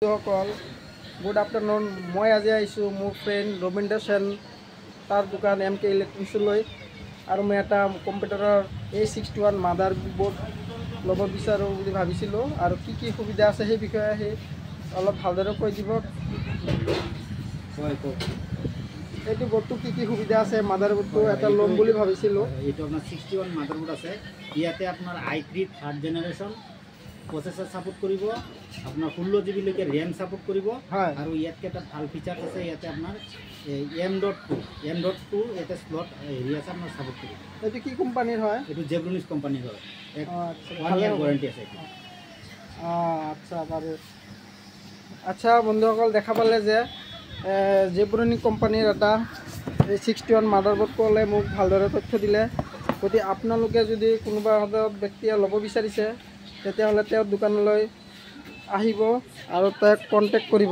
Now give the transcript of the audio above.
সকল good afternoon. মই আজি আহিছোঁ মোৰ ফ্ৰেণ্ড ৰবীন্দ্ৰ সেন তাৰ দোকান MK ইলেক্ট্ৰনিক্সলৈ আৰু মই এটা কম্পিউটাৰৰ A61 মাদাৰ বোৰ্ড ল'ব বিচাৰোঁ বুলি ভাবিছিলোঁ আৰু কি সুবিধা আছে সেই বিষয়ে সি অলপ ভালদৰে কৈ দিব। এইটো বোৰ্ডটো কি সুবিধা আছে? মাদাৰ বোৰ্ডটো এটা ল'ম বুলি ভাবিছিলোঁ। এইটো আপোনাৰ 61 মাদাৰ বোৰ্ড আছে। ইয়াতে আপোনাৰ i3 third generation processor support কৰিব, আপোনাৰ 16 GB লৈকে ৰেম সাপোৰ্ট কৰিব আৰু ইয়াতে এটা ভাল ফিচাৰ আছে। ইয়াতে আপোনাৰ M.2 ইয়াতে স্লট হেৰি আছে, আপোনাৰ সাপোৰ্ট কৰিব। এইটো কি কোম্পানীৰ হয়? এইটো জেব্ৰনিছ কোম্পানীৰ হয়। 1 ইয়াৰ ওৱাৰেণ্টি আছে। আচ্ছা বাৰু। আচ্ছা বন্ধুসকল, দেখা পালে যে জেব্ৰনিছ কোম্পানীৰ এটা A61 মাদাৰবোৰ্ড ক'লে মোক ভালদৰে তথ্য দিলে। গতিকে আপোনালোকে যদি কোনোবা ব্যক্তিয়ে ল'ব বিচাৰিছে তেতিয়াহ'লে তেওঁৰ দোকানলৈ আহিব আৰু তেওঁক কণ্টেক্ট কৰিব।